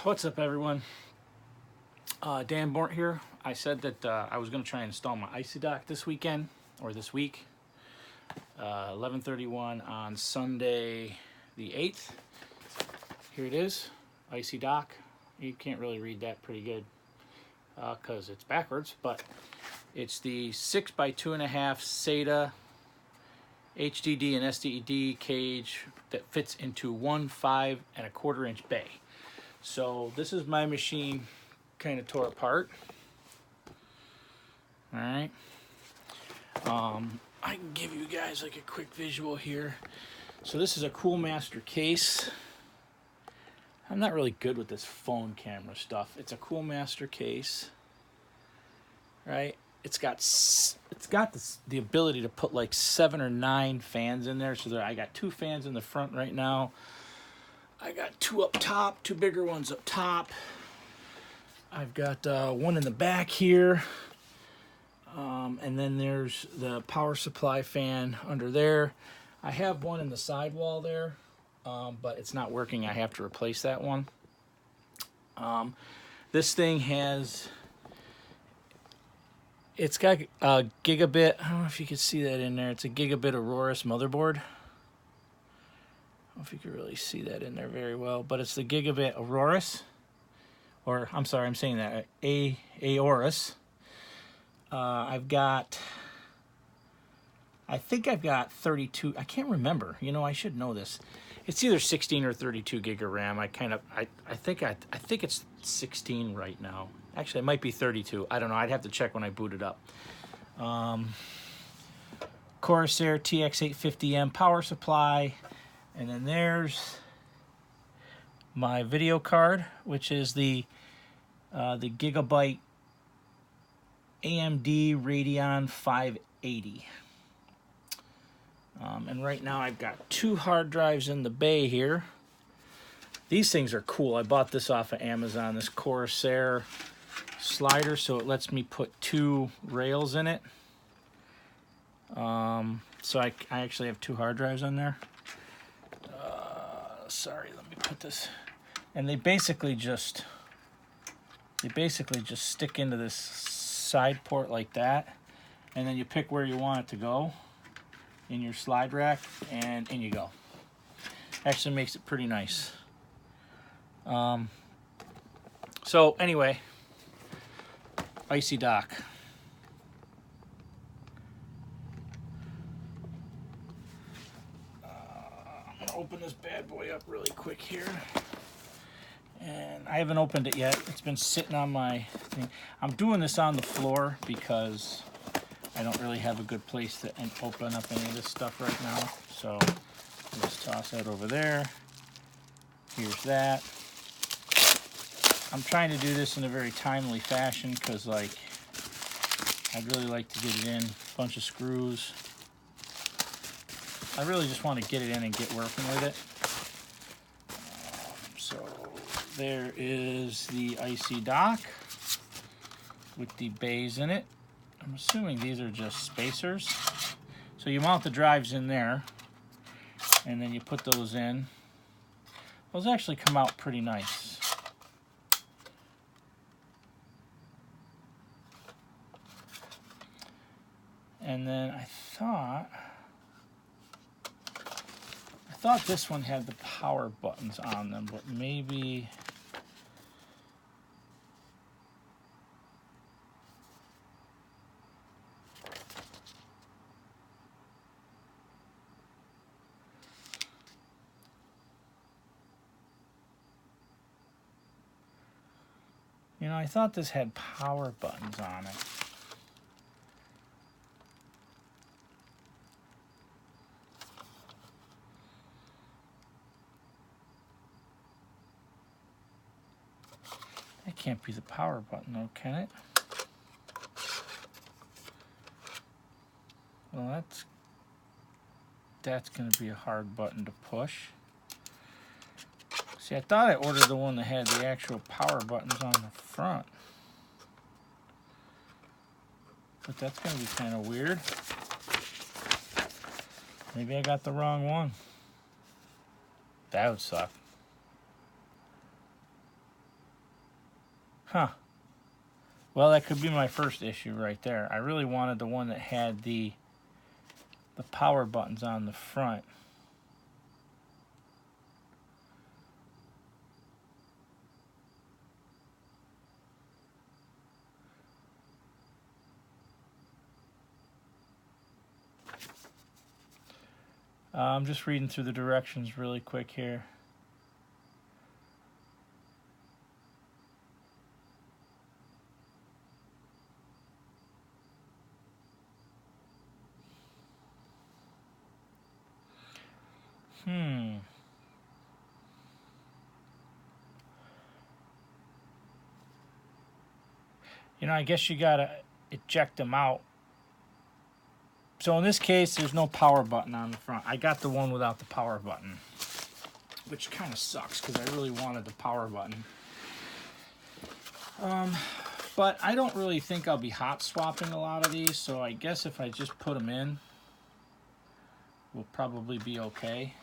What's up, everyone? Dan Bort here. I said that I was going to try and install my Icy Dock this weekend, or this week. 11:31 on Sunday the 8th. Here it is, Icy Dock. You can't really read that pretty good because it's backwards, but it's the 6x2.5 SATA HDD and SDD cage that fits into one 5.25-inch bay. So this is my machine, kind of tore apart. All right. I can give you guys like a quick visual here. So this is a Cool Master case. I'm not really good with this phone camera stuff. It's a Cool Master case, right? It's got the ability to put like 7 or 9 fans in there. So I got 2 fans in the front right now. I got 2 up top, 2 bigger ones up top. I've got one in the back here. And then there's the power supply fan under there. I have one in the sidewall there, but it's not working. I have to replace that one. This thing it's got a gigabit, I don't know if you can see that in there. It's a gigabit Aurorus motherboard. I don't know if you can really see that in there very well, but it's the gigabit Aurorus, or I'm sorry, I'm saying that, Aorus. I think I've got 32, I can't remember, you know, I should know this. It's either 16 or 32 gig of RAM. I think it's 16 right now. Actually, it might be 32. I don't know. I'd have to check when I boot it up. Corsair TX850M power supply. And then there's my video card, which is the Gigabyte AMD Radeon 580. And right now I've got 2 hard drives in the bay here. These things are cool. I bought this off of Amazon, this Corsair slider, so it lets me put 2 rails in it. So I actually have 2 hard drives on there. Sorry, let me put this. And they basically just stick into this side port like that, and then you pick where you want it to go in your slide rack, and in you go. Actually makes it pretty nice. So anyway, Icy Dock. I'm gonna open this bad boy up really quick here. And I haven't opened it yet. It's been sitting on my thing. I'm doing this on the floor because I don't really have a good place to open up any of this stuff right now. So I'll just toss that over there. Here's that. I'm trying to do this in a very timely fashion because, like, I'd really like to get it in. A bunch of screws. I really just want to get it in and get working with it. So there is the Icy Dock with the bays in it. I'm assuming these are just spacers. So you mount the drives in there, and then you put those in. Those actually come out pretty nice. And then I thought this one had the power buttons on them, but maybe you know, I thought this had power buttons on it. That can't be the power button though, can it? Well, that's going to be a hard button to push. See, I thought I ordered the one that had the actual power buttons on the front. But that's going to be kind of weird. Maybe I got the wrong one. That would suck. Huh. Well, that could be my first issue right there. I really wanted the one that had the power buttons on the front. I'm just reading through the directions really quick here. You know, I guess you gotta eject them out. So in this case, there's no power button on the front. I got the one without the power button, which kind of sucks because I really wanted the power button. But I don't really think I'll be hot swapping a lot of these, so I guess if I just put them in, we'll probably be okay.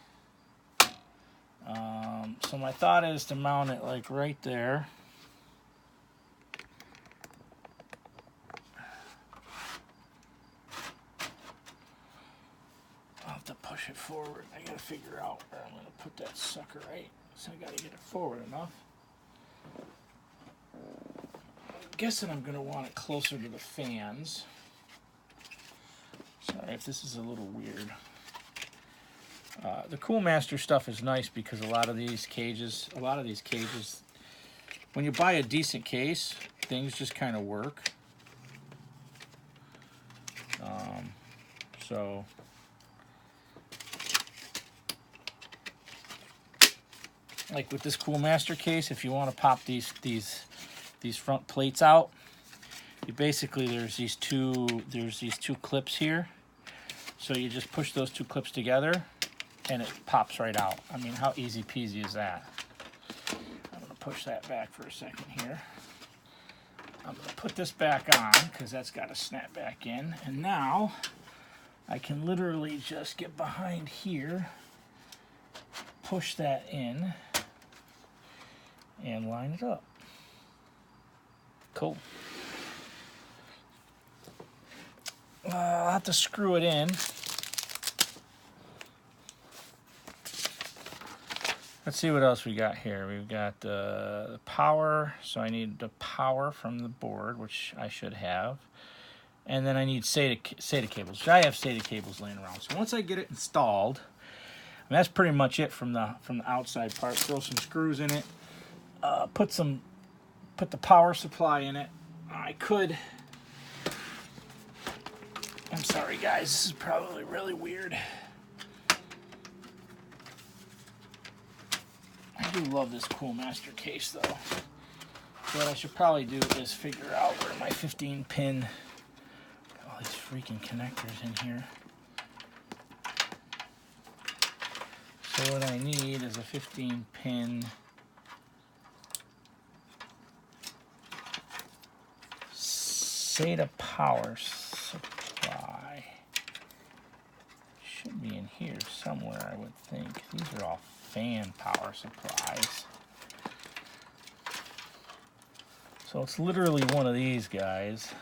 So my thought is to mount it like right there. I'll have to push it forward. I gotta figure out where I'm gonna put that sucker, right? So I gotta get it forward enough. I'm guessing I'm gonna want it closer to the fans. Sorry if this is a little weird. The Coolmaster stuff is nice because a lot of these cages, when you buy a decent case, things just kind of work. So like with this Coolmaster case, if you want to pop these front plates out, you basically there's these two clips here. So you just push those two clips together and it pops right out. I mean, how easy peasy is that? I'm gonna push that back for a second here. I'm gonna put this back on because that's got to snap back in. And now I can literally just get behind here, push that in, and line it up. Cool. I'll have to screw it in. Let's see what else we got here. We've got the power, so I need the power from the board, which I should have. And then I need SATA cables. I have SATA cables laying around. So once I get it installed, and that's pretty much it from the outside part. Throw some screws in it. Put the power supply in it. I'm sorry guys, this is probably really weird. I do love this Coolmaster case though. What I should probably do is figure out where my 15-pin, all these freaking connectors in here. So what I need is a 15-pin SATA power supply. Should be in here somewhere, I would think. These are all fan power supplies. So it's literally one of these guys.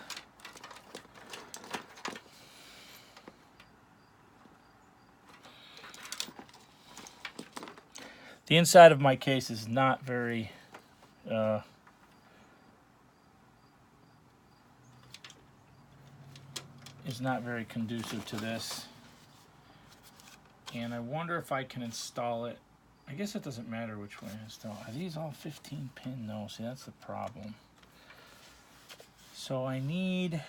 The inside of my case is not very conducive to this. And I wonder if I can install it. I guess it doesn't matter which way I install. Are these all 15-pin? No, see, that's the problem. So I need...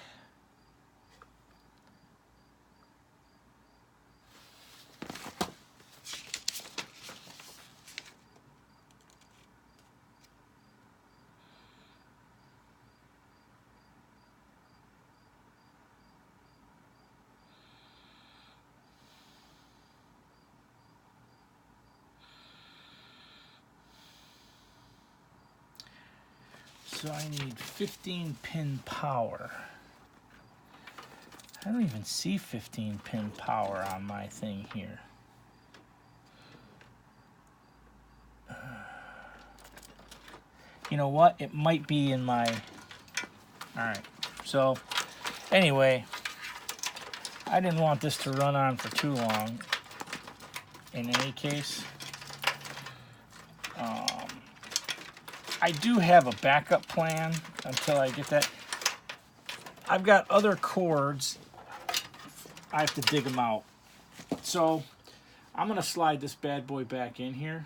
So I need 15-pin power. I don't even see 15-pin power on my thing here. You know what? It might be in my... Alright, so anyway, I didn't want this to run on for too long in any case. I do have a backup plan until I get that. I've got other cords. I have to dig them out. So I'm going to slide this bad boy back in here.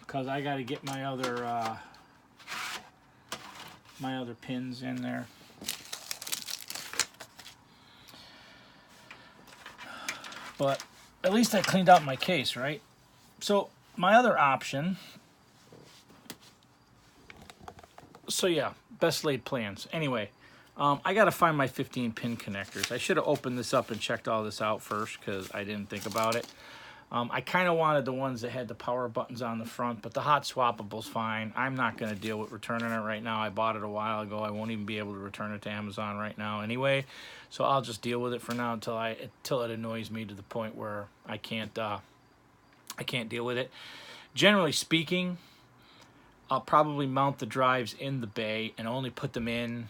Because I got to get my other pins in there. But at least I cleaned out my case, right? So my other option. So yeah, best laid plans. Anyway, I got to find my 15 pin connectors. I should have opened this up and checked all this out first because I didn't think about it. I kind of wanted the ones that had the power buttons on the front, but the hot swappable's fine. I'm not going to deal with returning it right now. I bought it a while ago. I won't even be able to return it to Amazon right now anyway. So I'll just deal with it for now until it annoys me to the point where I can't deal with it. Generally speaking, I'll probably mount the drives in the bay and only put them in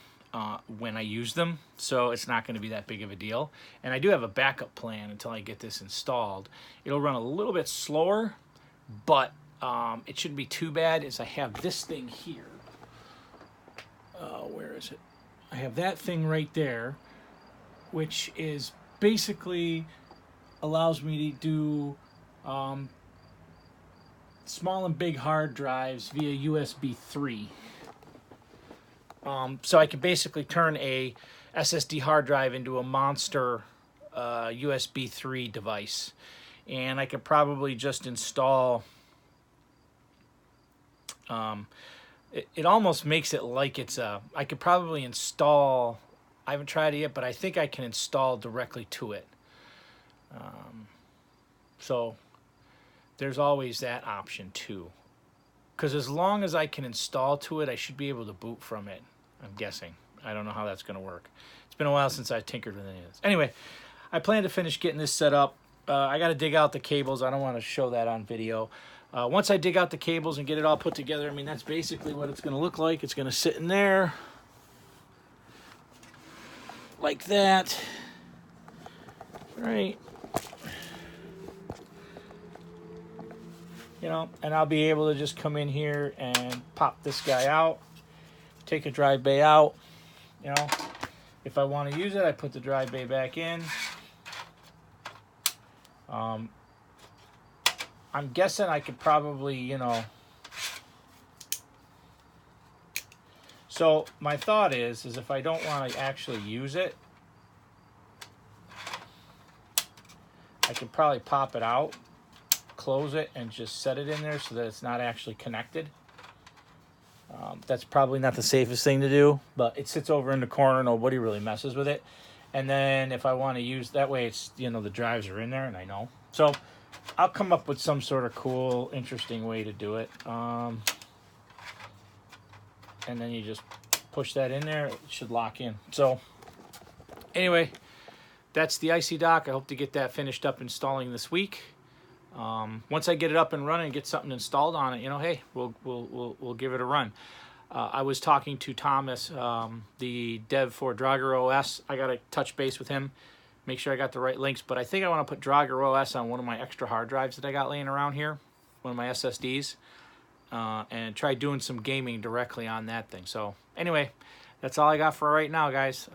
when I use them, so it's not going to be that big of a deal. And I do have a backup plan until I get this installed. It'll run a little bit slower, but it shouldn't be too bad as I have this thing here. Where is it? I have that thing right there, which is basically allows me to do small and big hard drives via USB 3. So I can basically turn a SSD hard drive into a monster USB 3 device. And I could probably just install... it almost makes it like it's a... I could probably install... I haven't tried it yet, but I think I can install directly to it. So there's always that option too. Because as long as I can install to it, I should be able to boot from it, I'm guessing. I don't know how that's going to work. It's been a while since I tinkered with any of this. Anyway, I plan to finish getting this set up. I got to dig out the cables. I don't want to show that on video. Once I dig out the cables and get it all put together, I mean, that's basically what it's going to look like. It's going to sit in there like that. Right. You know, and I'll be able to just come in here and pop this guy out, take a drive bay out. You know, if I want to use it, I put the drive bay back in. I'm guessing I could probably, you know. So my thought is if I don't want to actually use it, I could probably pop it out, close it, and just set it in there so that it's not actually connected. That's probably not the safest thing to do, but it sits over in the corner. Nobody really messes with it. And then if I want to use that way, it's, you know, the drives are in there, and I know. So I'll come up with some sort of cool, interesting way to do it. And then you just push that in there. It should lock in. So anyway, that's the Icy Dock. I hope to get that finished up installing this week. Once I get it up and running and get something installed on it, you know, hey, we'll give it a run. I was talking to Thomas, the dev for Draugr OS. I got to touch base with him, make sure I got the right links. But I think I want to put Draugr OS on one of my extra hard drives that I got laying around here, one of my SSDs, and try doing some gaming directly on that thing. So anyway, that's all I got for right now, guys.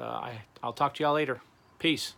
I'll talk to y'all later. Peace.